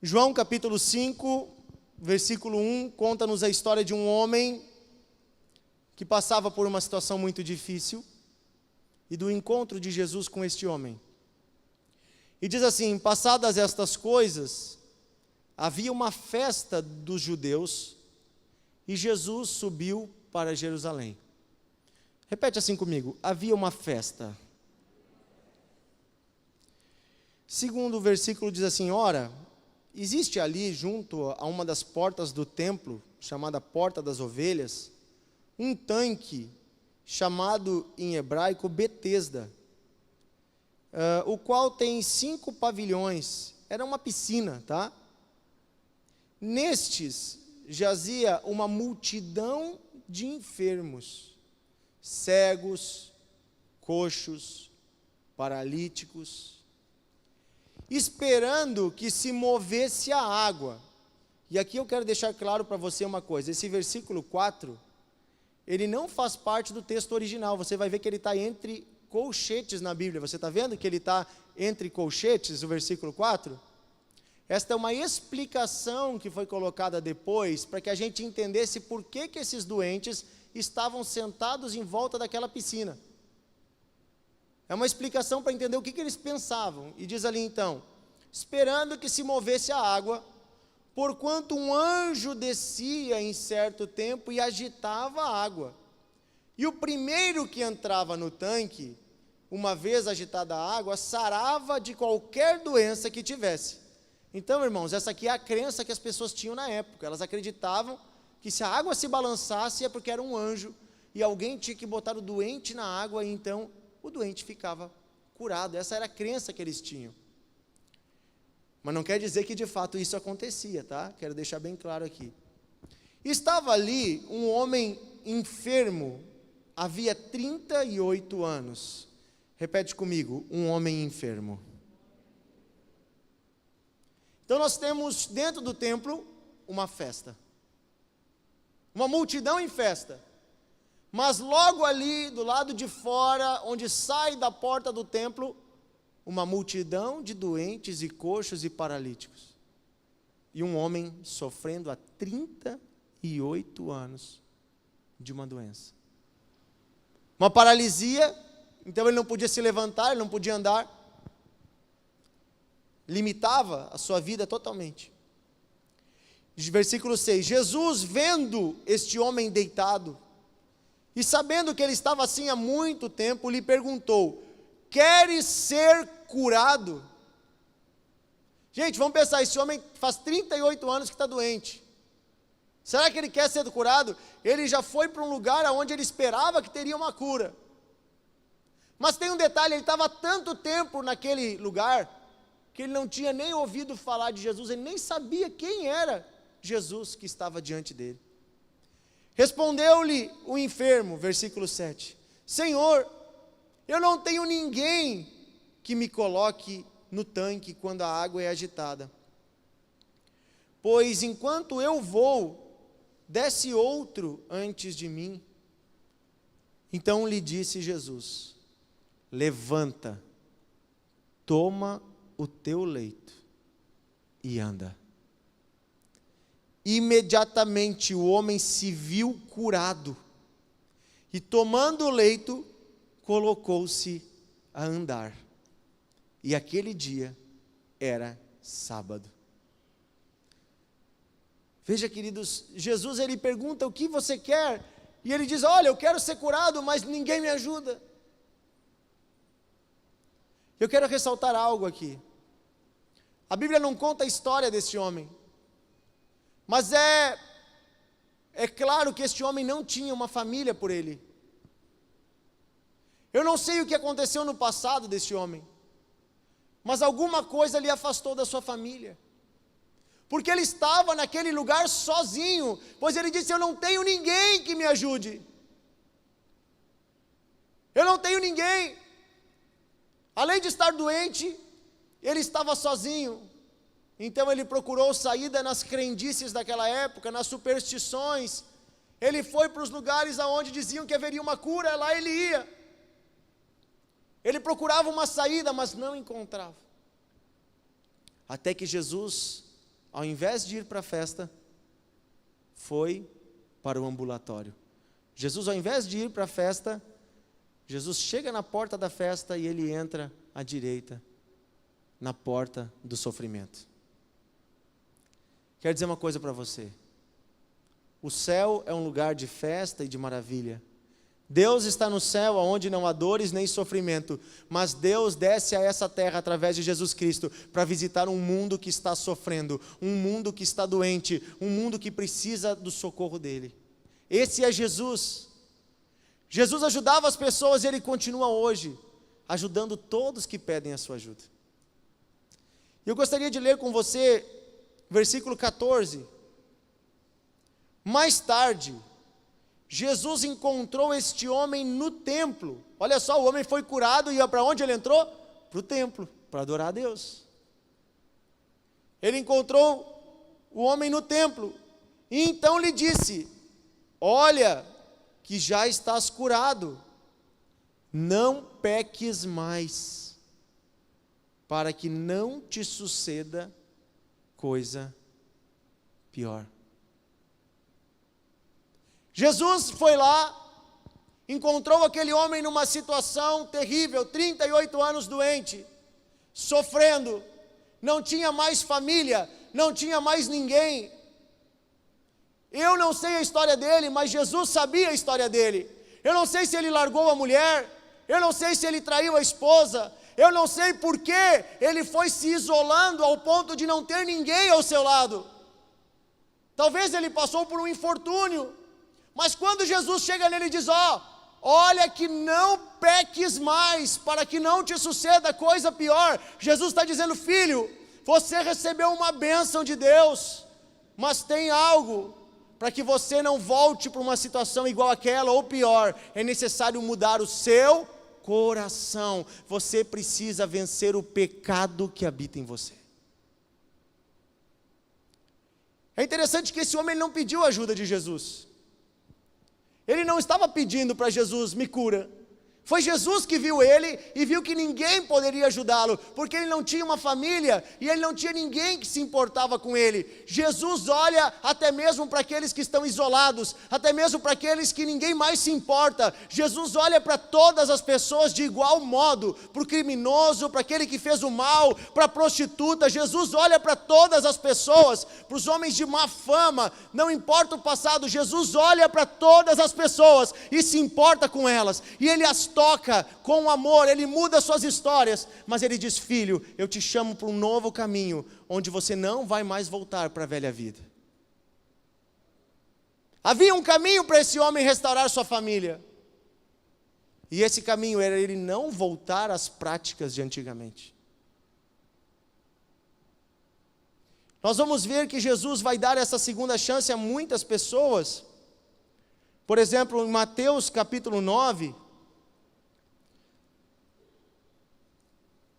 João capítulo 5, versículo 1, conta-nos a história de um homem que passava por uma situação muito difícil e do encontro de Jesus com este homem. E diz assim: passadas estas coisas, havia uma festa dos judeus e Jesus subiu para Jerusalém. Repete assim comigo: havia uma festa. Segundo o versículo diz assim: ora, existe ali junto a uma das portas do templo, chamada Porta das Ovelhas, um tanque chamado em hebraico Betesda, o qual tem 5 pavilhões. Era uma piscina, tá? Nestes jazia uma multidão de enfermos, cegos, coxos, paralíticos, esperando que se movesse a água. E aqui eu quero deixar claro para você uma coisa: esse versículo 4, ele não faz parte do texto original. Você vai ver que ele está entre colchetes na Bíblia. Você está vendo que ele está entre colchetes, o versículo 4? Esta é uma explicação que foi colocada depois, para que a gente entendesse por que esses doentes estavam sentados em volta daquela piscina. É uma explicação para entender o que eles pensavam. E diz ali então: esperando que se movesse a água, porquanto um anjo descia em certo tempo e agitava a água. E o primeiro que entrava no tanque, uma vez agitada a água, sarava de qualquer doença que tivesse. Então, irmãos, essa aqui é a crença que as pessoas tinham na época. Elas acreditavam que se a água se balançasse é porque era um anjo, e alguém tinha que botar o doente na água, e então o doente ficava curado. Essa era a crença que eles tinham. Mas não quer dizer que de fato isso acontecia, tá? Quero deixar bem claro aqui. Estava ali um homem enfermo, havia 38 anos. Repete comigo: um homem enfermo. Então nós temos dentro do templo uma festa, uma multidão em festa. Mas logo ali, do lado de fora, onde sai da porta do templo, uma multidão de doentes e coxos e paralíticos. E um homem sofrendo há 38 anos de uma doença. Uma paralisia, então ele não podia se levantar, ele não podia andar. Limitava a sua vida totalmente. Versículo 6, Jesus, vendo este homem deitado, e sabendo que ele estava assim há muito tempo, lhe perguntou: queres ser curado? Gente, vamos pensar, esse homem faz 38 anos que está doente. Será que ele quer ser curado? Ele já foi para um lugar onde ele esperava que teria uma cura. Mas tem um detalhe: ele estava há tanto tempo naquele lugar, que ele não tinha nem ouvido falar de Jesus, ele nem sabia quem era Jesus que estava diante dele. Respondeu-lhe o enfermo, versículo 7, Senhor, eu não tenho ninguém que me coloque no tanque quando a água é agitada. Pois enquanto eu vou, desce outro antes de mim. Então lhe disse Jesus: levanta, toma o teu leito e anda. Imediatamente o homem se viu curado e, tomando o leito, colocou-se a andar. E aquele dia era sábado. Veja, queridos, Jesus ele pergunta: o que você quer? E ele diz: olha, eu quero ser curado, mas ninguém me ajuda. Eu quero ressaltar algo aqui. A Bíblia não conta a história desse homem, mas é claro que este homem não tinha uma família por ele. Eu não sei o que aconteceu no passado desse homem, mas alguma coisa lhe afastou da sua família, porque ele estava naquele lugar sozinho, pois ele disse: eu não tenho ninguém que me ajude, eu não tenho ninguém. Além de estar doente, ele estava sozinho. Então ele procurou saída nas crendices daquela época, nas superstições. Ele foi para os lugares aonde diziam que haveria uma cura, lá ele ia. Ele procurava uma saída, mas não encontrava. Até que Jesus ao invés de ir para a festa, foi para o ambulatório. Jesus, ao invés de ir para a festa, Jesus chega na porta da festa e ele entra à direita, na porta do sofrimento. Quero dizer uma coisa para você. O céu é um lugar de festa e de maravilha. Deus está no céu onde não há dores nem sofrimento, mas Deus desce a essa terra através de Jesus Cristo para visitar um mundo que está sofrendo, um mundo que está doente, um mundo que precisa do socorro dele. Esse é Jesus. Jesus ajudava as pessoas e ele continua hoje, ajudando todos que pedem a sua ajuda. Eu gostaria de ler com você, versículo 14. Mais tarde, Jesus encontrou este homem no templo. Olha só, o homem foi curado e para onde ele entrou? Para o templo, para adorar a Deus. Ele encontrou o homem no templo e então lhe disse: olha, que já estás curado, não peques mais, para que não te suceda coisa pior. Jesus foi lá, encontrou aquele homem numa situação terrível, 38 anos doente, sofrendo, não tinha mais família, não tinha mais ninguém. Eu não sei a história dele, mas Jesus sabia a história dele. Eu não sei se ele largou a mulher, eu não sei se ele traiu a esposa, eu não sei por que ele foi se isolando ao ponto de não ter ninguém ao seu lado. Talvez ele passou por um infortúnio, mas quando Jesus chega nele e diz: olha que não peques mais, para que não te suceda coisa pior. Jesus está dizendo: filho, você recebeu uma bênção de Deus, mas tem algo, para que você não volte para uma situação igual àquela ou pior, é necessário mudar o seu coração. Você precisa vencer o pecado que habita em você. É interessante que esse homem não pediu ajuda de Jesus. Ele não estava pedindo para Jesus: me cura. Foi Jesus que viu ele e viu que ninguém poderia ajudá-lo, porque ele não tinha uma família e ele não tinha ninguém que se importava com ele. Jesus olha até mesmo para aqueles que estão isolados, até mesmo para aqueles que ninguém mais se importa. Jesus olha para todas as pessoas de igual modo, para o criminoso, para aquele que fez o mal, para a prostituta. Jesus olha para todas as pessoas, para os homens de má fama, não importa o passado. Jesus olha para todas as pessoas e se importa com elas, e ele as toca com amor, ele muda suas histórias, mas ele diz: filho, eu te chamo para um novo caminho, onde você não vai mais voltar para a velha vida. Havia um caminho para esse homem restaurar sua família, e esse caminho era ele não voltar às práticas de antigamente. Nós vamos ver que Jesus vai dar essa segunda chance a muitas pessoas. Por exemplo, em Mateus capítulo 9,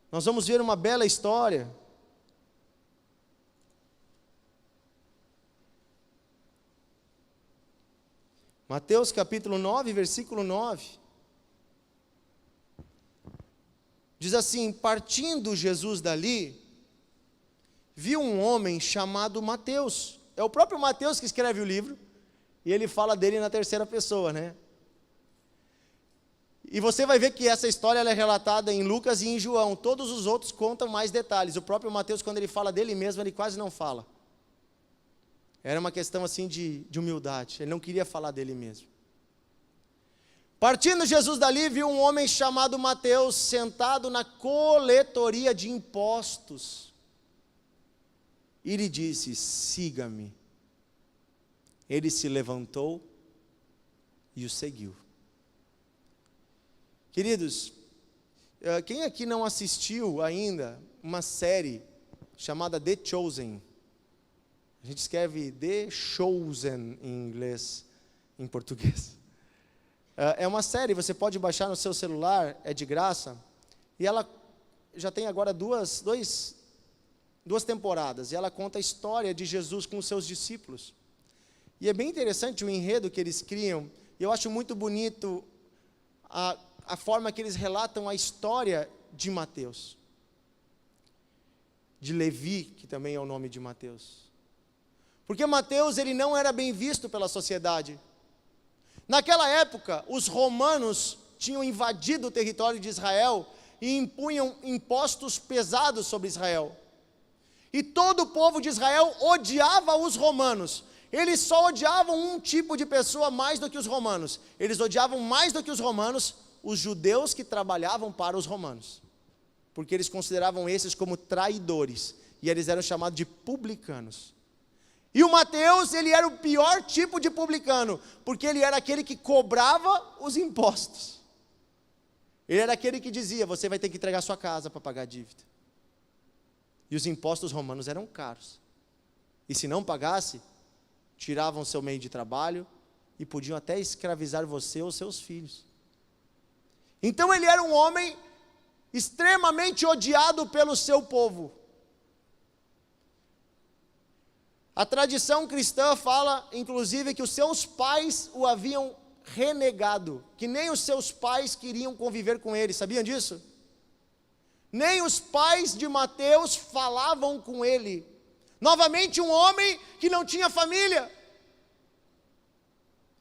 nós vamos ver uma bela história. Mateus capítulo 9, versículo 9. Diz assim: partindo Jesus dali, viu um homem chamado Mateus. É o próprio Mateus que escreve o livro, e ele fala dele na terceira pessoa, né? E você vai ver que essa história ela é relatada em Lucas e em João. Todos os outros contam mais detalhes. O próprio Mateus, quando ele fala dele mesmo, ele quase não fala. Era uma questão assim de humildade. Ele não queria falar dele mesmo. Partindo Jesus dali, viu um homem chamado Mateus sentado na coletoria de impostos. E lhe disse: siga-me. Ele se levantou e o seguiu. Queridos, quem aqui não assistiu ainda uma série chamada The Chosen? A gente escreve The Chosen em inglês, em português. É uma série, você pode baixar no seu celular, é de graça. E ela já tem agora duas temporadas. E ela conta a história de Jesus com os seus discípulos. E é bem interessante o enredo que eles criam. E eu acho muito bonito a forma que eles relatam a história de Mateus. de Levi, que também é o nome de Mateus. Porque Mateus, ele não era bem visto pela sociedade. Naquela época, os romanos tinham invadido o território de Israel e impunham impostos pesados sobre Israel. E todo o povo de Israel odiava os romanos. Eles só odiavam um tipo de pessoa mais do que os romanos. Eles odiavam mais do que os romanos os judeus que trabalhavam para os romanos. Porque eles consideravam esses como traidores. E eles eram chamados de publicanos. E o Mateus, ele era o pior tipo de publicano, porque ele era aquele que cobrava os impostos. Ele era aquele que dizia, você vai ter que entregar sua casa para pagar a dívida. E os impostos romanos eram caros. E se não pagasse, tiravam seu meio de trabalho e podiam até escravizar você ou seus filhos. Então ele era um homem extremamente odiado pelo seu povo. A tradição cristã fala, inclusive, que os seus pais o haviam renegado, que nem os seus pais queriam conviver com ele, sabiam disso? Nem os pais de Mateus falavam com ele. Novamente um homem que não tinha família,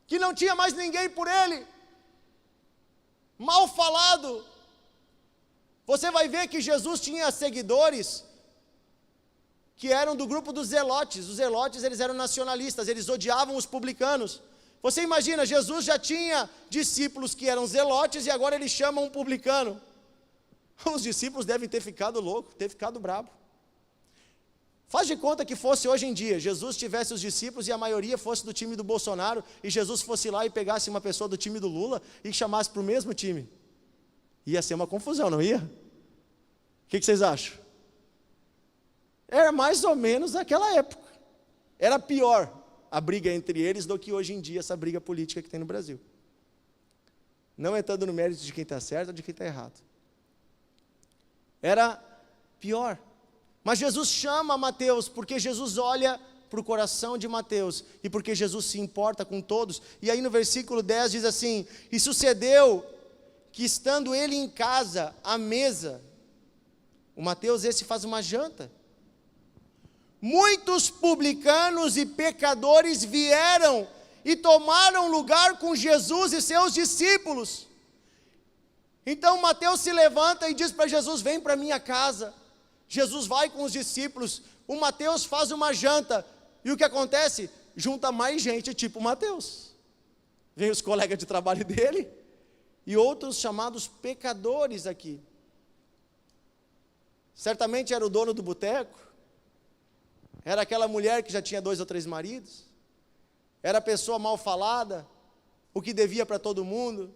que não tinha mais ninguém por ele, mal falado. Você vai ver que Jesus tinha seguidores que eram do grupo dos zelotes. Os zelotes, eles eram nacionalistas, eles odiavam os publicanos. Você imagina, Jesus já tinha discípulos que eram zelotes e agora ele chama um publicano. Os discípulos devem ter ficado loucos, ter ficado bravo. Faz de conta que fosse hoje em dia, Jesus tivesse os discípulos e a maioria fosse do time do Bolsonaro, e Jesus fosse lá e pegasse uma pessoa do time do Lula e chamasse para o mesmo time. Ia ser uma confusão, não ia? O que vocês acham? Era mais ou menos aquela época. Era pior a briga entre eles do que hoje em dia essa briga política que tem no Brasil. Não entrando no mérito de quem está certo ou de quem está errado. Era pior. Mas Jesus chama Mateus, porque Jesus olha para o coração de Mateus, e porque Jesus se importa com todos. E aí no versículo 10 diz assim, e sucedeu que estando ele em casa, à mesa, o Mateus esse faz uma janta, muitos publicanos e pecadores vieram e tomaram lugar com Jesus e seus discípulos. Então Mateus se levanta e diz para Jesus, vem para minha casa. Jesus vai com os discípulos, o Mateus faz uma janta, e o que acontece? Junta mais gente tipo Mateus. Vem os colegas de trabalho dele, e outros chamados pecadores aqui. Certamente era o dono do boteco, era aquela mulher que já tinha 2 ou 3 maridos, era a pessoa mal falada, o que devia para todo mundo,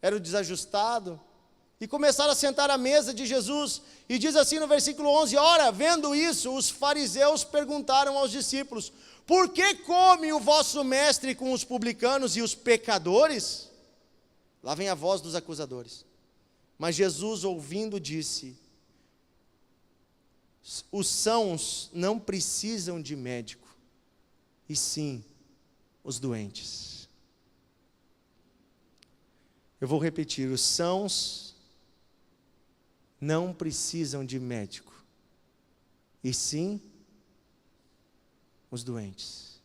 era o desajustado, e começaram a sentar à mesa de Jesus, e diz assim no versículo 11, ora, vendo isso, os fariseus perguntaram aos discípulos, por que come o vosso mestre com os publicanos e os pecadores? Lá vem a voz dos acusadores. Mas Jesus, ouvindo, disse, os sãos não precisam de médico, e sim os doentes. Eu vou repetir, os sãos não precisam de médico, e sim os doentes.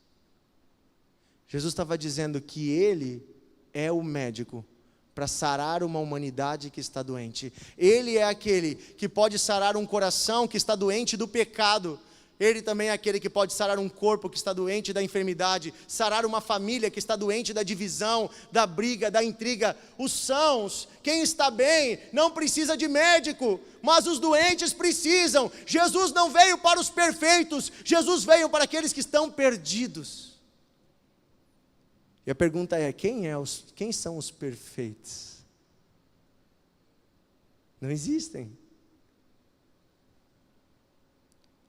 Jesus estava dizendo que Ele é o médico para sarar uma humanidade que está doente. Ele é aquele que pode sarar um coração que está doente do pecado. Ele também é aquele que pode sarar um corpo que está doente da enfermidade, sarar uma família que está doente da divisão, da briga, da intriga. Os sãos, quem está bem, não precisa de médico, mas os doentes precisam. Jesus não veio para os perfeitos, Jesus veio para aqueles que estão perdidos. E a pergunta é, quem são os perfeitos? Não existem.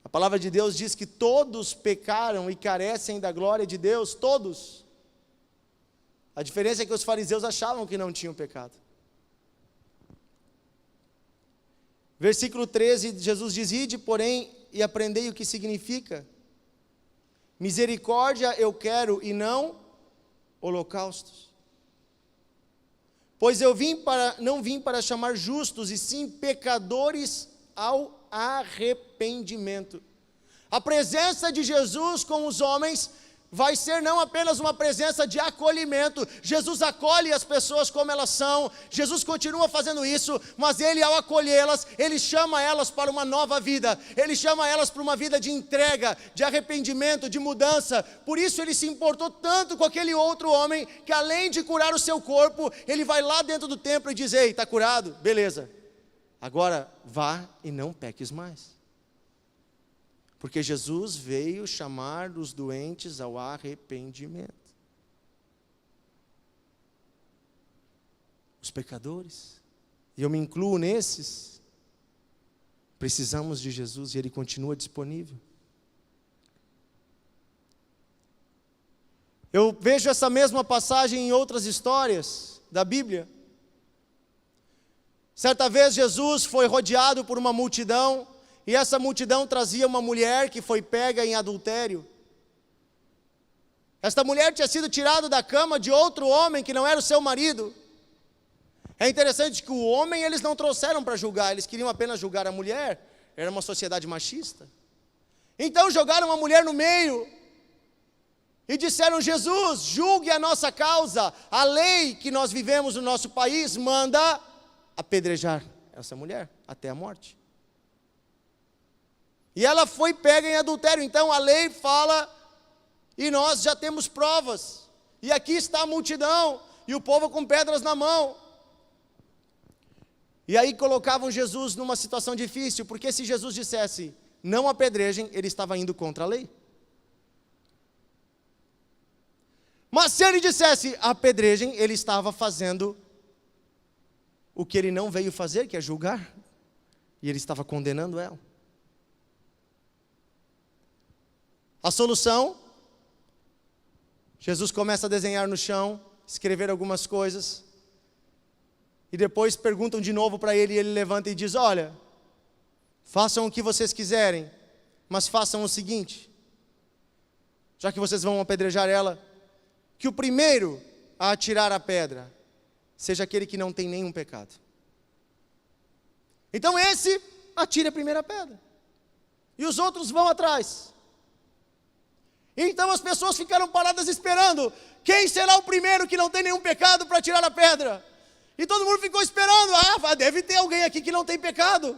A palavra de Deus diz que todos pecaram e carecem da glória de Deus, todos. A diferença é que os fariseus achavam que não tinham pecado. Versículo 13, Jesus diz, ide, porém, e aprendei o que significa. Misericórdia eu quero e não holocaustos. Pois eu não vim para chamar justos, e sim pecadores ao arrependimento. A presença de Jesus com os homens vai ser não apenas uma presença de acolhimento. Jesus acolhe as pessoas como elas são, Jesus continua fazendo isso, mas Ele, ao acolhê-las, Ele chama elas para uma nova vida, Ele chama elas para uma vida de entrega, de arrependimento, de mudança. Por isso Ele se importou tanto com aquele outro homem, que além de curar o seu corpo, Ele vai lá dentro do templo e diz: ei, está curado? Beleza, agora vá e não peques mais. Porque Jesus veio chamar os doentes ao arrependimento. Os pecadores, e eu me incluo nesses, precisamos de Jesus e Ele continua disponível. Eu vejo essa mesma passagem em outras histórias da Bíblia. Certa vez Jesus foi rodeado por uma multidão, e essa multidão trazia uma mulher que foi pega em adultério. Esta mulher tinha sido tirada da cama de outro homem que não era o seu marido. É interessante que o homem eles não trouxeram para julgar, eles queriam apenas julgar a mulher. Era uma sociedade machista. Então jogaram a mulher no meio e disseram: Jesus, julgue a nossa causa. A lei que nós vivemos no nosso país manda apedrejar essa mulher até a morte. E ela foi pega em adultério. Então a lei fala, e nós já temos provas. E aqui está a multidão, e o povo com pedras na mão. E aí colocavam Jesus numa situação difícil, porque se Jesus dissesse, não apedrejem, ele estava indo contra a lei. Mas se ele dissesse, apedrejem, ele estava fazendo o que ele não veio fazer, que é julgar. E ele estava condenando ela. A solução, Jesus começa a desenhar no chão, escrever algumas coisas, e depois perguntam de novo para ele, e ele levanta e diz: olha, façam o que vocês quiserem, mas façam o seguinte, já que vocês vão apedrejar ela, que o primeiro a atirar a pedra, seja aquele que não tem nenhum pecado. Então esse atire a primeira pedra, e os outros vão atrás. Então as pessoas ficaram paradas esperando, quem será o primeiro que não tem nenhum pecado para tirar a pedra? E todo mundo ficou esperando, deve ter alguém aqui que não tem pecado.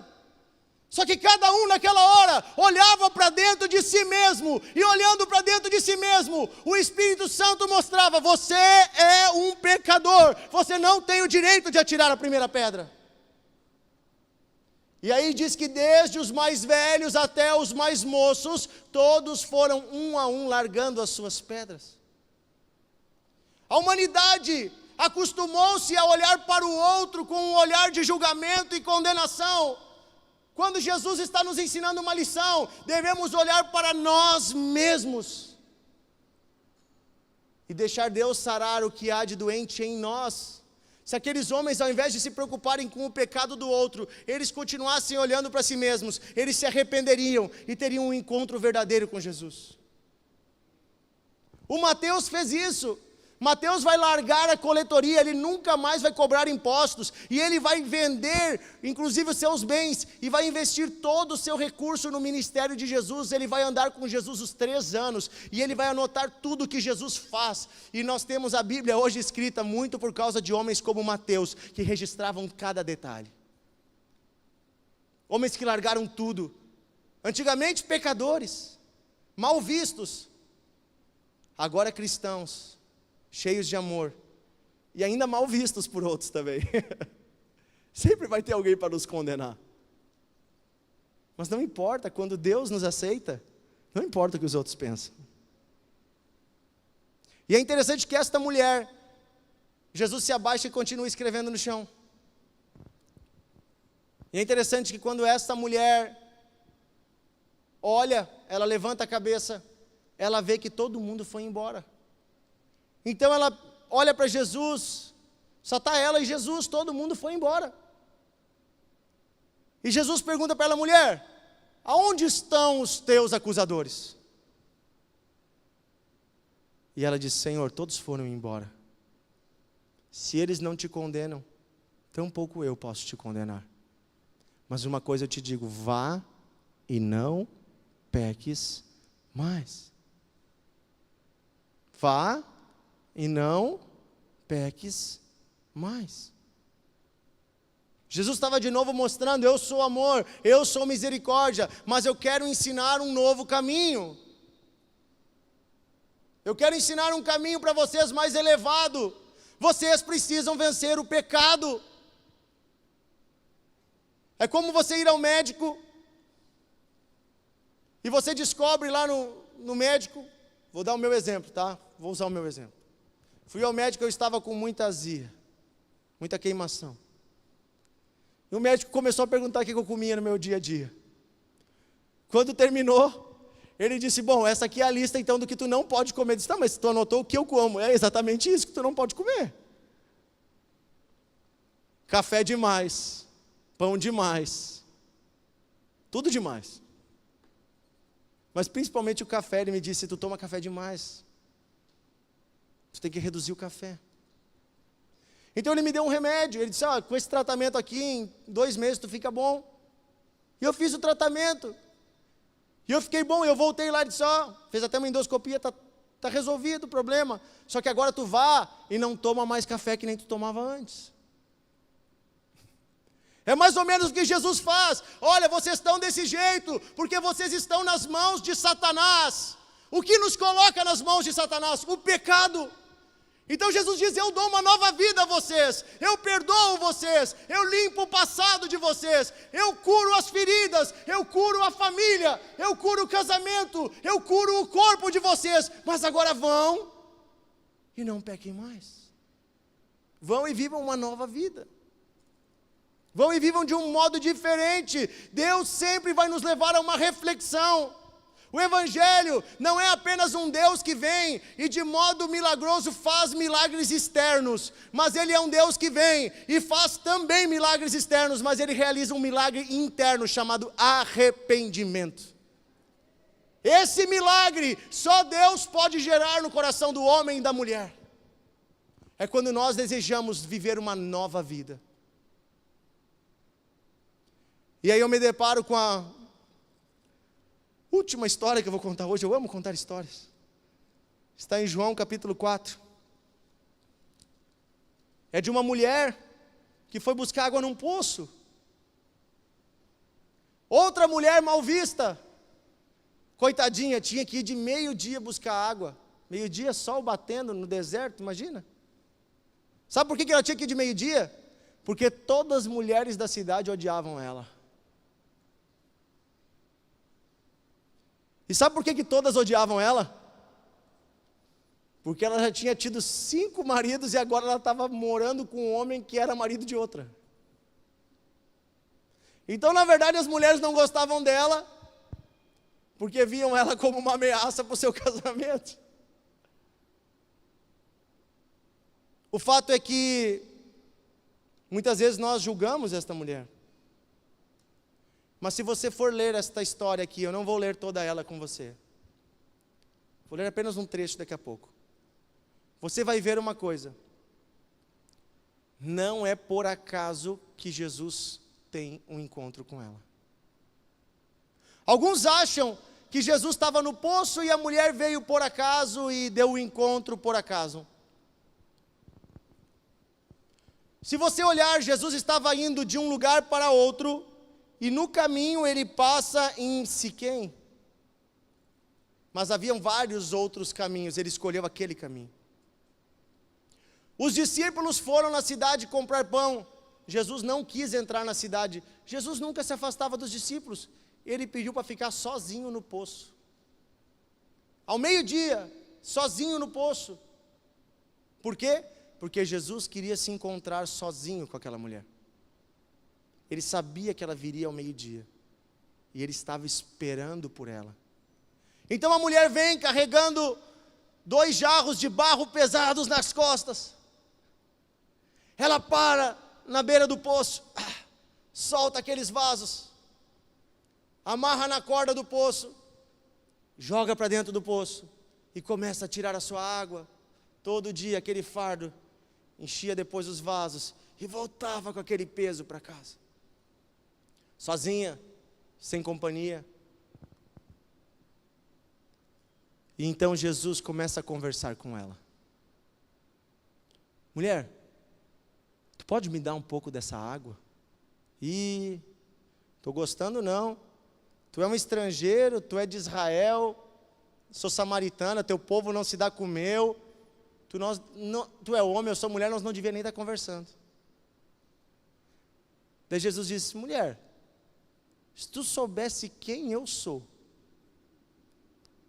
Só que cada um naquela hora olhava para dentro de si mesmo, e olhando para dentro de si mesmo, o Espírito Santo mostrava: você é um pecador, você não tem o direito de atirar a primeira pedra. E aí diz que desde os mais velhos até os mais moços, todos foram um a um largando as suas pedras. A humanidade acostumou-se a olhar para o outro com um olhar de julgamento e condenação. Quando Jesus está nos ensinando uma lição, devemos olhar para nós mesmos e deixar Deus sarar o que há de doente em nós. Se aqueles homens, ao invés de se preocuparem com o pecado do outro, eles continuassem olhando para si mesmos, eles se arrependeriam e teriam um encontro verdadeiro com Jesus. O Mateus fez isso. Mateus vai largar a coletoria, ele nunca mais vai cobrar impostos, e ele vai vender, inclusive os seus bens, e vai investir todo o seu recurso no ministério de Jesus. Ele vai andar com Jesus os 3 anos, e ele vai anotar tudo que Jesus faz, e nós temos a Bíblia hoje escrita muito por causa de homens como Mateus, que registravam cada detalhe. Homens que largaram tudo, antigamente pecadores, mal vistos, agora cristãos, cheios de amor, e ainda mal vistos por outros também. Sempre vai ter alguém para nos condenar. Mas não importa, quando Deus nos aceita, não importa o que os outros pensam. E é interessante que esta mulher, Jesus se abaixa e continua escrevendo no chão. E é interessante que quando esta mulher olha, ela levanta a cabeça, ela vê que todo mundo foi embora. Então ela olha para Jesus, só está ela e Jesus, todo mundo foi embora. E Jesus pergunta para ela: mulher, aonde estão os teus acusadores? E ela diz: Senhor, todos foram embora. Se eles não te condenam, tampouco eu posso te condenar. Mas uma coisa eu te digo, vá e não peques mais. Vá e não peques mais. Jesus estava de novo mostrando, eu sou amor, eu sou misericórdia, mas eu quero ensinar um novo caminho. Eu quero ensinar um caminho para vocês mais elevado. Vocês precisam vencer o pecado. É como você ir ao médico e você descobre lá no médico, vou dar o meu exemplo, tá? Vou usar o meu exemplo. Fui ao médico, eu estava com muita azia, muita queimação. E o médico começou a perguntar o que eu comia no meu dia a dia. Quando terminou, ele disse, bom, essa aqui é a lista então do que tu não pode comer. Eu disse, tá, mas tu anotou o que eu como. É exatamente isso que tu não pode comer. Café demais, pão demais, tudo demais. Mas principalmente o café, ele me disse, tu toma café demais. Tu tem que reduzir o café. Então ele me deu um remédio, ele disse, com esse tratamento aqui, em 2 meses tu fica bom. E eu fiz o tratamento. E eu fiquei bom, eu voltei lá e disse, fez até uma endoscopia, tá resolvido o problema. Só que agora tu vá e não toma mais café que nem tu tomava antes. É mais ou menos o que Jesus faz. Olha, vocês estão desse jeito, porque vocês estão nas mãos de Satanás. O que nos coloca nas mãos de Satanás? O pecado. Então Jesus diz, eu dou uma nova vida a vocês, eu perdoo vocês, eu limpo o passado de vocês, eu curo as feridas, eu curo a família, eu curo o casamento, eu curo o corpo de vocês, mas agora vão e não pequem mais. Vão e vivam uma nova vida. Vão e vivam de um modo diferente. Deus sempre vai nos levar a uma reflexão. O Evangelho não é apenas um Deus que vem e de modo milagroso faz milagres externos, mas Ele é um Deus que vem e faz também milagres externos, mas Ele realiza um milagre interno chamado arrependimento. Esse milagre só Deus pode gerar no coração do homem e da mulher. É quando nós desejamos viver uma nova vida. E aí eu me deparo com a última história que eu vou contar hoje. Eu amo contar histórias. Está em João capítulo 4. É de uma mulher que foi buscar água num poço. Outra mulher mal vista, coitadinha, tinha que ir de meio-dia buscar água. Meio-dia, sol batendo no deserto, imagina. Sabe por que ela tinha que ir de meio-dia? Porque todas as mulheres da cidade odiavam ela. E sabe por que todas odiavam ela? Porque ela já tinha tido 5 maridos e agora ela estava morando com um homem que era marido de outra. Então, na verdade, as mulheres não gostavam dela, porque viam ela como uma ameaça para o seu casamento. O fato é que, muitas vezes nós julgamos esta mulher. Mas se você for ler esta história aqui, eu não vou ler toda ela com você. Vou ler apenas um trecho daqui a pouco. Você vai ver uma coisa. Não é por acaso que Jesus tem um encontro com ela. Alguns acham que Jesus estava no poço e a mulher veio por acaso e deu o encontro por acaso. Se você olhar, Jesus estava indo de um lugar para outro, e no caminho ele passa em Siquém. Mas haviam vários outros caminhos, ele escolheu aquele caminho. Os discípulos foram na cidade comprar pão. Jesus não quis entrar na cidade. Jesus nunca se afastava dos discípulos. Ele pediu para ficar sozinho no poço. Ao meio-dia, sozinho no poço. Por quê? Porque Jesus queria se encontrar sozinho com aquela mulher. Ele sabia que ela viria ao meio-dia. E ele estava esperando por ela. Então a mulher vem carregando 2 jarros de barro pesados nas costas. Ela para na beira do poço. Solta aqueles vasos. Amarra na corda do poço. Joga para dentro do poço. E começa a tirar a sua água. Todo dia aquele fardo. Enchia depois os vasos. E voltava com aquele peso para casa. sozinha, sem companhia. E então Jesus começa a conversar com ela. Mulher, tu pode me dar um pouco dessa água? Ih, estou gostando não. Tu é um estrangeiro, tu é de Israel, sou samaritana, teu povo não se dá com o meu. Tu é homem, eu sou mulher, nós não devíamos nem estar conversando. Daí Jesus disse, mulher, se tu soubesse quem eu sou,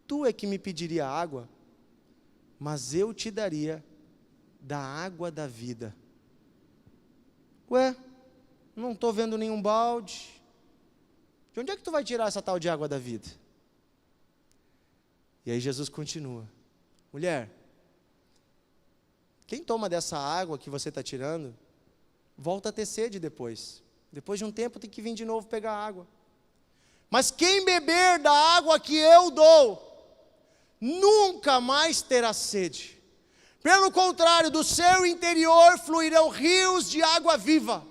tu é que me pediria água, mas eu te daria da água da vida. Ué, não estou vendo nenhum balde. De onde é que tu vai tirar essa tal de água da vida? E aí Jesus continua. Mulher, quem toma dessa água que você está tirando, volta a ter sede depois. Depois de um tempo tem que vir de novo pegar água. Mas quem beber da água que eu dou, nunca mais terá sede. Pelo contrário, do seu interior fluirão rios de água viva.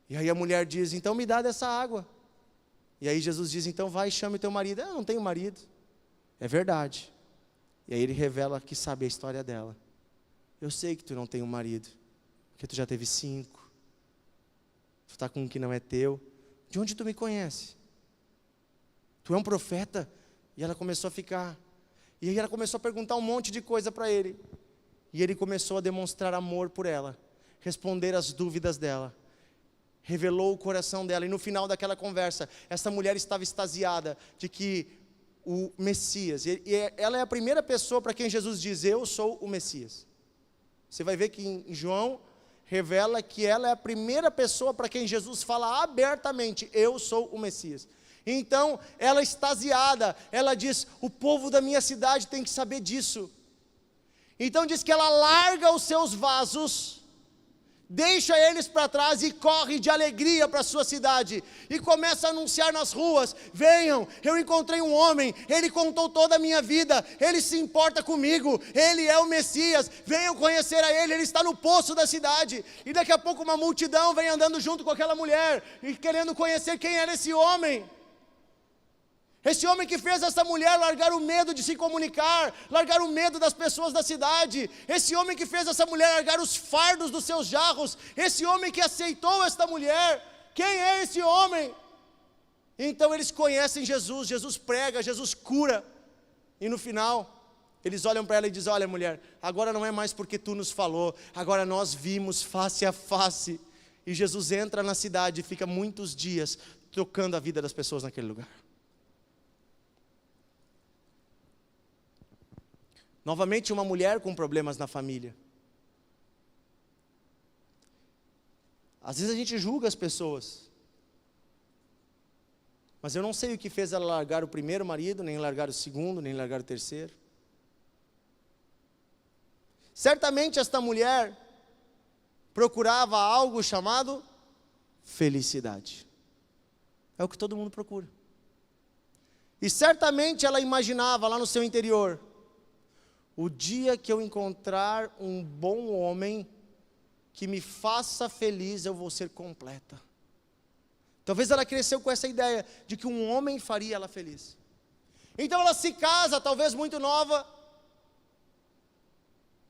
E aí a mulher diz, então me dá dessa água. E aí Jesus diz, então vai e chame teu marido. Eu não tenho marido. É verdade. E aí ele revela que sabe a história dela. Eu sei que tu não tem um marido, porque tu já teve 5. Tu está com um que não é teu. De onde tu me conhece? Tu é um profeta? E ela começou a ficar. E aí ela começou a perguntar um monte de coisa para ele. E ele começou a demonstrar amor por ela, responder às dúvidas dela, revelou o coração dela. E no final daquela conversa, essa mulher estava extasiada de que o Messias, e ela é a primeira pessoa para quem Jesus diz, eu sou o Messias. Você vai ver que em João revela que ela é a primeira pessoa para quem Jesus fala abertamente, eu sou o Messias. Então, ela extasiada, ela diz, o povo da minha cidade tem que saber disso. Então diz que ela larga os seus vasos, deixa eles para trás e corre de alegria para a sua cidade. E começa a anunciar nas ruas, venham, eu encontrei um homem, ele contou toda a minha vida, ele se importa comigo, ele é o Messias, venham conhecer a ele está no poço da cidade. E daqui a pouco uma multidão vem andando junto com aquela mulher, e querendo conhecer quem era esse homem. Esse homem que fez essa mulher largar o medo de se comunicar, largar o medo das pessoas da cidade. Esse homem que fez essa mulher largar os fardos dos seus jarros. Esse homem que aceitou esta mulher. Quem é esse homem? Então eles conhecem Jesus, Jesus prega, Jesus cura. E no final, eles olham para ela e dizem, olha mulher, agora não é mais porque tu nos falou, agora nós vimos face a face. E Jesus entra na cidade e fica muitos dias tocando a vida das pessoas naquele lugar. Novamente uma mulher com problemas na família. Às vezes a gente julga as pessoas. Mas eu não sei o que fez ela largar o primeiro marido, nem largar o segundo, nem largar o terceiro. Certamente esta mulher procurava algo chamado felicidade. É o que todo mundo procura. E certamente ela imaginava lá no seu interior, o dia que eu encontrar um bom homem que me faça feliz, eu vou ser completa. Talvez ela cresceu com essa ideia de que um homem faria ela feliz. Então ela se casa, talvez muito nova,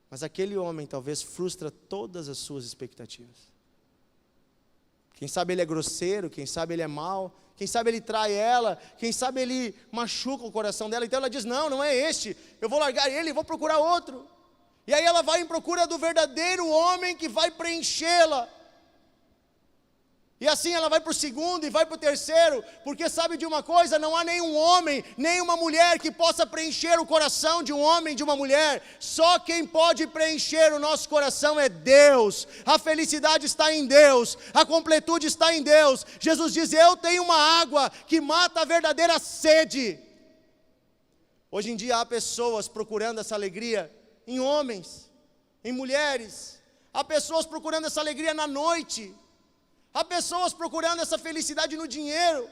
mas aquele homem talvez frustra todas as suas expectativas. Quem sabe ele é grosseiro, quem sabe ele é mau, quem sabe ele trai ela, quem sabe ele machuca o coração dela. Então ela diz, não é este, eu vou largar ele e vou procurar outro. E aí ela vai em procura do verdadeiro homem que vai preenchê-la. E assim ela vai para o segundo e vai para o terceiro, porque sabe de uma coisa, não há nenhum homem, nenhuma mulher que possa preencher o coração de um homem, de uma mulher. Só quem pode preencher o nosso coração é Deus. A felicidade está em Deus, a completude está em Deus. Jesus diz, eu tenho uma água que mata a verdadeira sede. Hoje em dia há pessoas procurando essa alegria em homens, em mulheres. Há pessoas procurando essa alegria na noite. Há pessoas procurando essa felicidade no dinheiro.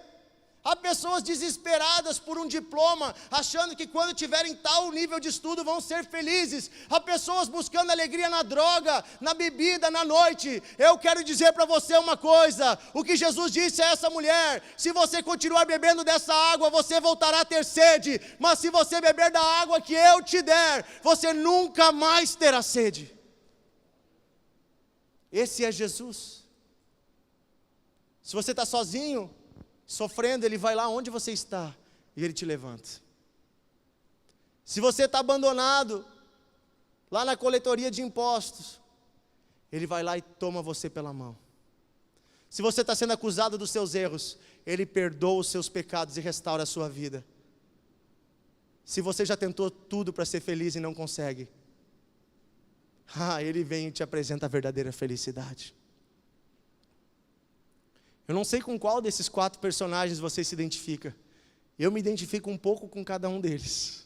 Há pessoas desesperadas por um diploma, achando que quando tiverem tal nível de estudo vão ser felizes. Há pessoas buscando alegria na droga, na bebida, na noite. Eu quero dizer para você uma coisa: o que Jesus disse a essa mulher: se você continuar bebendo dessa água, você voltará a ter sede, mas se você beber da água que eu te der, você nunca mais terá sede. Esse é Jesus. Se você está sozinho, sofrendo, Ele vai lá onde você está e Ele te levanta. Se você está abandonado, lá na coletoria de impostos, Ele vai lá e toma você pela mão. Se você está sendo acusado dos seus erros, Ele perdoa os seus pecados e restaura a sua vida. Se você já tentou tudo para ser feliz e não consegue, Ele vem e te apresenta a verdadeira felicidade. Eu não sei com qual desses 4 personagens você se identifica. Eu me identifico um pouco com cada um deles.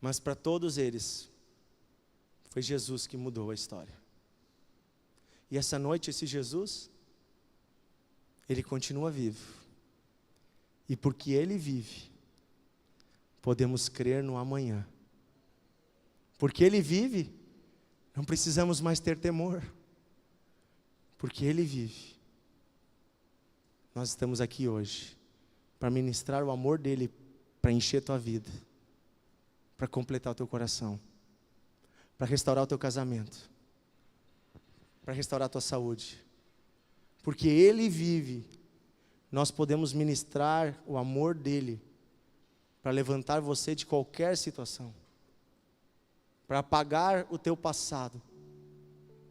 Mas para todos eles, foi Jesus que mudou a história. E essa noite, esse Jesus, Ele continua vivo. E porque Ele vive, podemos crer no amanhã. Porque Ele vive, não precisamos mais ter temor, porque Ele vive. Nós estamos aqui hoje para ministrar o amor dEle, para encher tua vida, para completar o teu coração, para restaurar o teu casamento, para restaurar a tua saúde. Porque Ele vive, nós podemos ministrar o amor dEle, para levantar você de qualquer situação, para apagar o teu passado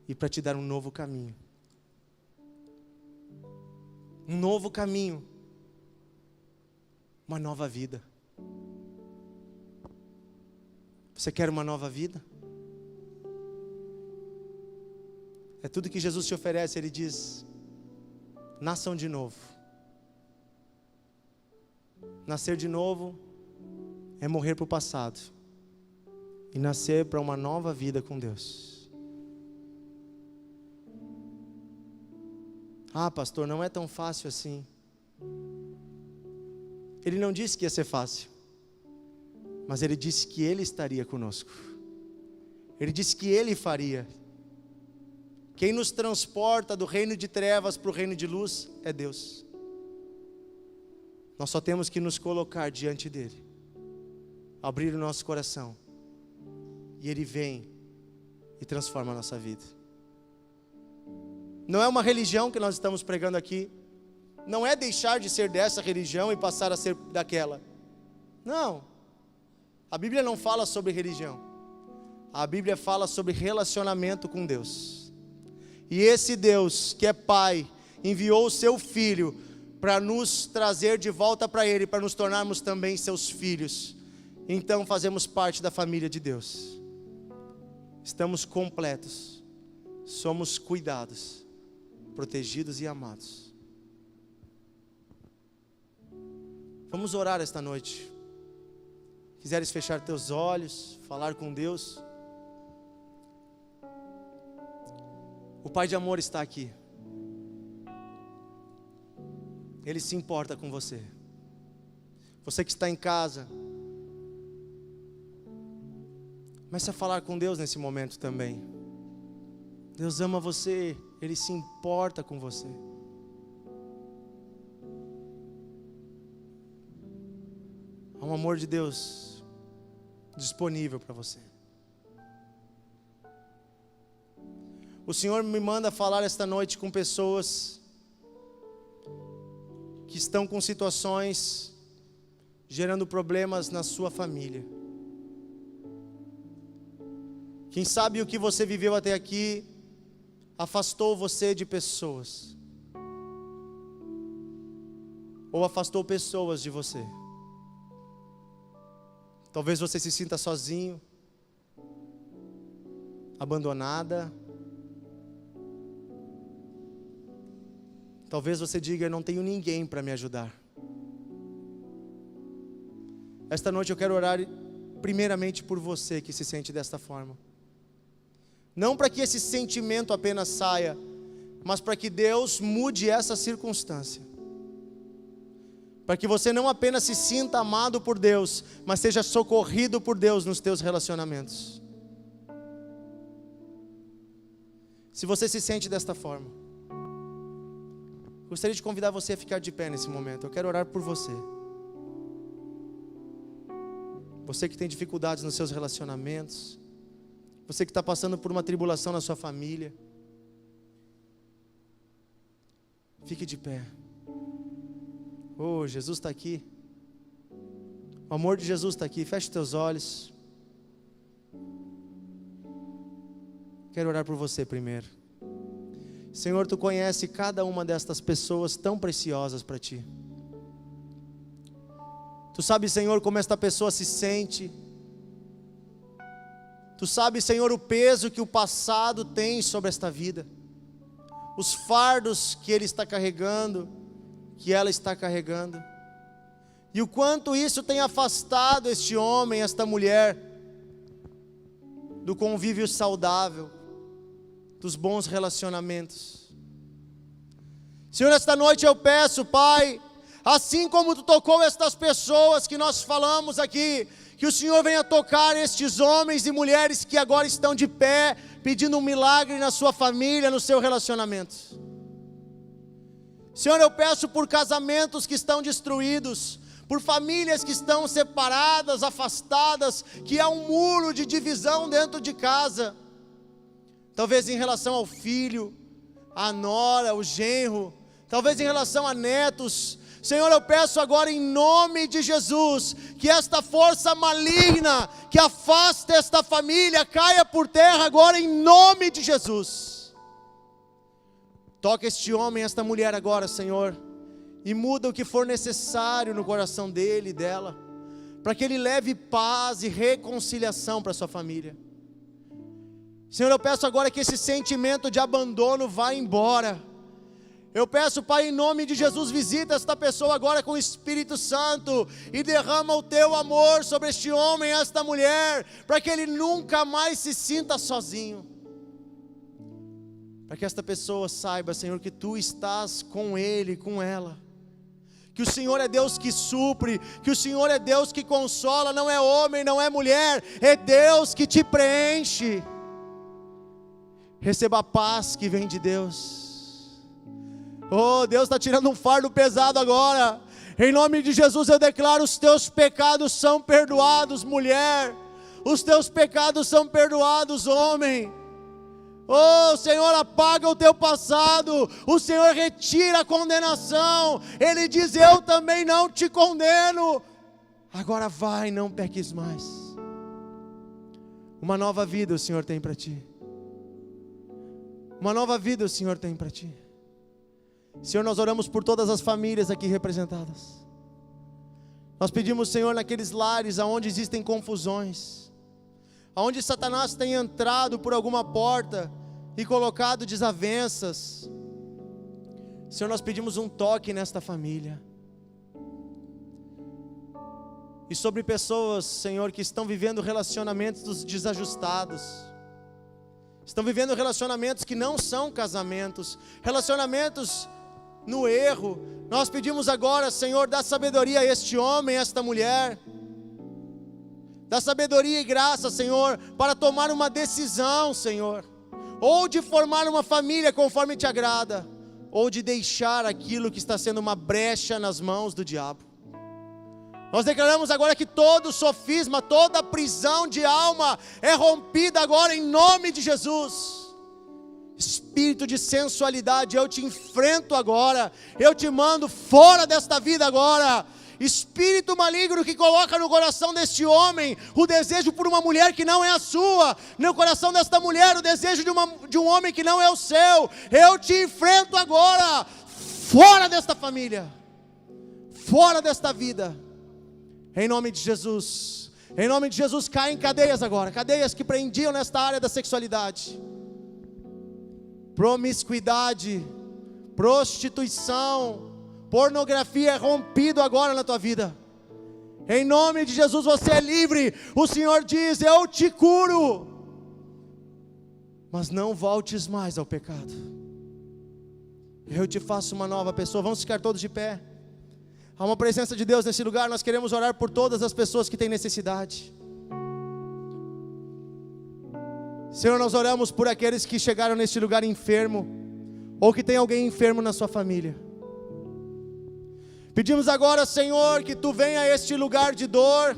e para te dar um novo caminho. Um novo caminho, uma nova vida. Você quer uma nova vida? É tudo que Jesus te oferece. Ele diz: nasçam de novo. Nascer de novo é morrer para o passado e nascer para uma nova vida com Deus. Ah, pastor, não é tão fácil assim. Ele não disse que ia ser fácil, mas Ele disse que Ele estaria conosco. Ele disse que Ele faria. Quem nos transporta do reino de trevas para o reino de luz é Deus. Nós só temos que nos colocar diante dEle, abrir o nosso coração, e Ele vem e transforma a nossa vida. Não é uma religião que nós estamos pregando aqui. Não é deixar de ser dessa religião e passar a ser daquela. Não. A Bíblia não fala sobre religião. A Bíblia fala sobre relacionamento com Deus. E esse Deus, que é Pai, enviou o seu Filho para nos trazer de volta para Ele, para nos tornarmos também seus filhos. Então fazemos parte da família de Deus. Estamos completos. Somos cuidados, protegidos e amados. Vamos orar esta noite. Quiseres fechar teus olhos, falar com Deus. O Pai de amor está aqui. Ele se importa com você. Você que está em casa, comece a falar com Deus nesse momento também. Deus ama você, Ele se importa com você. Há um amor de Deus disponível para você. O Senhor me manda falar esta noite com pessoas que estão com situações gerando problemas na sua família. Quem sabe o que você viveu até aqui afastou você de pessoas, ou afastou pessoas de você. Talvez você se sinta sozinho, abandonada. Talvez você diga: eu não tenho ninguém para me ajudar. Esta noite eu quero orar primeiramente por você que se sente desta forma. Não para que esse sentimento apenas saia, mas para que Deus mude essa circunstância. Para que você não apenas se sinta amado por Deus, mas seja socorrido por Deus nos teus relacionamentos. Se você se sente desta forma, gostaria de convidar você a ficar de pé nesse momento. Eu quero orar por você. Você que tem dificuldades nos seus relacionamentos, você que está passando por uma tribulação na sua família, fique de pé. Oh, Jesus está aqui. O amor de Jesus está aqui. Feche teus olhos. Quero orar por você primeiro. Senhor, Tu conhece cada uma destas pessoas tão preciosas para Ti. Tu sabes, Senhor, como esta pessoa se sente. Tu sabes, Senhor, o peso que o passado tem sobre esta vida, os fardos que ele está carregando, que ela está carregando, e o quanto isso tem afastado este homem, esta mulher, do convívio saudável, dos bons relacionamentos. Senhor, esta noite eu peço, Pai, assim como Tu tocou estas pessoas que nós falamos aqui, que o Senhor venha tocar estes homens e mulheres que agora estão de pé, pedindo um milagre na sua família, no seu relacionamento. Senhor, eu peço por casamentos que estão destruídos, por famílias que estão separadas, afastadas, que há um muro de divisão dentro de casa, talvez em relação ao filho, à nora, o genro, talvez em relação a netos. Senhor, eu peço agora em nome de Jesus, que esta força maligna, que afasta esta família, caia por terra agora em nome de Jesus. Toca este homem, esta mulher agora, Senhor, e muda o que for necessário no coração dele e dela, para que ele leve paz e reconciliação para sua família. Senhor, eu peço agora que esse sentimento de abandono vá embora. Eu peço, Pai, em nome de Jesus, visita esta pessoa agora com o Espírito Santo e derrama o Teu amor sobre este homem, esta mulher, para que ele nunca mais se sinta sozinho. Para que esta pessoa saiba, Senhor, que Tu estás com ele, com ela. Que o Senhor é Deus que supre, que o Senhor é Deus que consola, não é homem, não é mulher, é Deus que te preenche. Receba a paz que vem de Deus. Oh, Deus está tirando um fardo pesado agora. Em nome de Jesus eu declaro: os teus pecados são perdoados, mulher. Os teus pecados são perdoados, homem. Oh, Senhor, apaga o teu passado. O Senhor retira a condenação. Ele diz: eu também não te condeno. Agora vai, não peques mais. Uma nova vida o Senhor tem para ti. Uma nova vida o Senhor tem para ti. Senhor, nós oramos por todas as famílias aqui representadas. Nós pedimos, Senhor, naqueles lares onde existem confusões, onde Satanás tem entrado por alguma porta e colocado desavenças. Senhor, nós pedimos um toque nesta família. E sobre pessoas, Senhor, que estão vivendo relacionamentos desajustados, estão vivendo relacionamentos que não são casamentos, relacionamentos no erro. Nós pedimos agora, Senhor, dá sabedoria a este homem, a esta mulher. Dá sabedoria e graça, Senhor, para tomar uma decisão, Senhor, ou de formar uma família conforme te agrada, ou de deixar aquilo que está sendo uma brecha nas mãos do diabo. Nós declaramos agora que todo sofisma, toda prisão de alma é rompida agora em nome de Jesus. Espírito de sensualidade, eu te enfrento agora, eu te mando fora desta vida agora. Espírito maligno que coloca no coração deste homem o desejo por uma mulher que não é a sua, no coração desta mulher o desejo de um homem que não é o seu, eu te enfrento agora, fora desta família, fora desta vida, em nome de Jesus. Em nome de Jesus, caem cadeias agora, cadeias que prendiam nesta área da sexualidade. Promiscuidade, prostituição, pornografia é rompido agora na tua vida. Em nome de Jesus você é livre. O Senhor diz: eu te curo, mas não voltes mais ao pecado. Eu te faço uma nova pessoa. Vamos ficar todos de pé. Há uma presença de Deus nesse lugar. Nós queremos orar por todas as pessoas que têm necessidade. Senhor, nós oramos por aqueles que chegaram neste lugar enfermo, ou que tem alguém enfermo na sua família. Pedimos agora, Senhor, que Tu venha a este lugar de dor,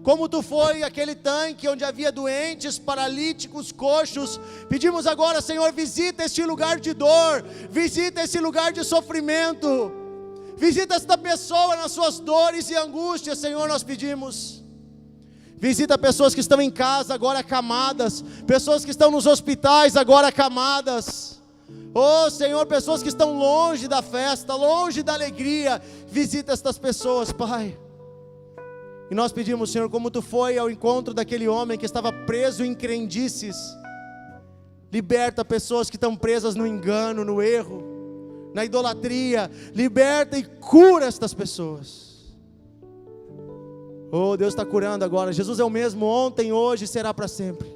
como Tu foi aquele tanque onde havia doentes, paralíticos, coxos. Pedimos agora, Senhor, visita este lugar de dor, visita esse lugar de sofrimento, visita esta pessoa nas suas dores e angústias, Senhor, nós pedimos. Visita pessoas que estão em casa agora acamadas, pessoas que estão nos hospitais agora acamadas. Oh Senhor, pessoas que estão longe da festa, longe da alegria. Visita estas pessoas, Pai. E nós pedimos, Senhor, como Tu foi ao encontro daquele homem que estava preso em crendices. Liberta pessoas que estão presas no engano, no erro, na idolatria. Liberta e cura estas pessoas. Oh, Deus está curando agora. Jesus é o mesmo ontem, hoje e será para sempre.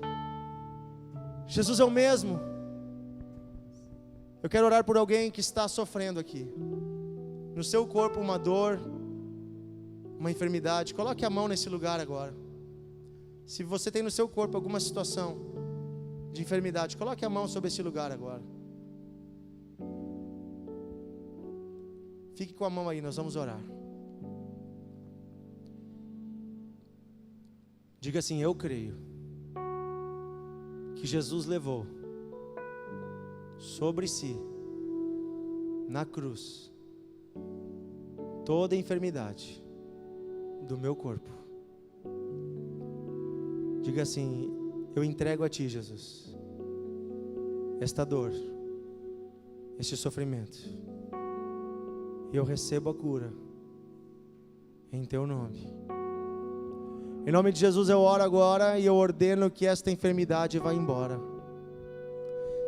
Jesus é o mesmo. Eu quero orar por alguém que está sofrendo aqui, no seu corpo uma dor, uma enfermidade. Coloque a mão nesse lugar agora. Se você tem no seu corpo alguma situação de enfermidade, coloque a mão sobre esse lugar agora. Fique com a mão aí, nós vamos orar. Diga assim: eu creio que Jesus levou sobre si, na cruz, toda a enfermidade do meu corpo. Diga assim: eu entrego a Ti, Jesus, esta dor, este sofrimento, e eu recebo a cura em Teu nome. Em nome de Jesus eu oro agora e eu ordeno que esta enfermidade vá embora.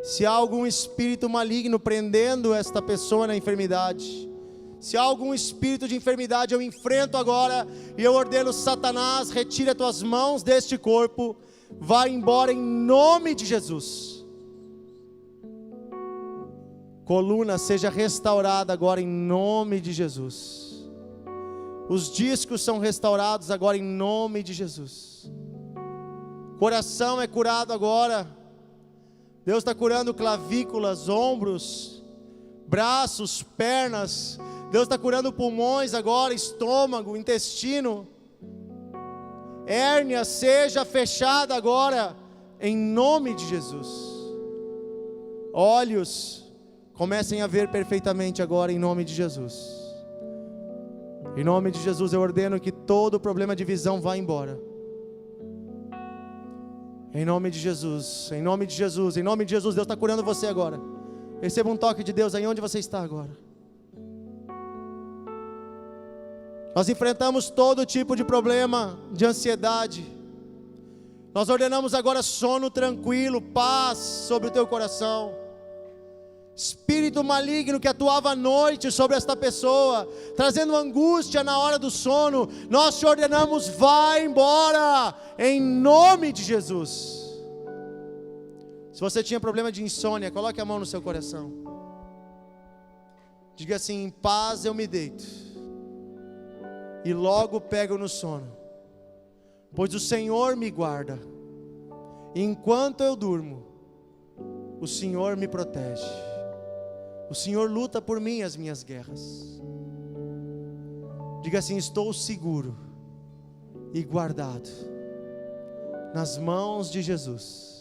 Se há algum espírito maligno prendendo esta pessoa na enfermidade, se há algum espírito de enfermidade, eu enfrento agora e eu ordeno: Satanás, retira tuas mãos deste corpo, vá embora em nome de Jesus. Coluna seja restaurada agora em nome de Jesus. Os discos são restaurados agora em nome de Jesus. Coração é curado agora. Deus está curando clavículas, ombros, braços, pernas. Deus está curando pulmões agora, estômago, intestino. Hérnia seja fechada agora em nome de Jesus. Olhos comecem a ver perfeitamente agora em nome de Jesus. Em nome de Jesus eu ordeno que todo problema de visão vá embora. Em nome de Jesus, em nome de Jesus, em nome de Jesus. Deus está curando você agora. Receba um toque de Deus aí onde você está agora. Nós enfrentamos todo tipo de problema de ansiedade. Nós ordenamos agora sono tranquilo, paz sobre o teu coração. Espírito maligno que atuava à noite sobre esta pessoa, trazendo angústia na hora do sono, nós te ordenamos: vai embora, em nome de Jesus. Se você tinha problema de insônia, coloque a mão no seu coração. Diga assim: em paz eu me deito, e logo pego no sono, pois o Senhor me guarda, e enquanto eu durmo, o Senhor me protege. O Senhor luta por mim as minhas guerras. Diga assim: estou seguro e guardado nas mãos de Jesus.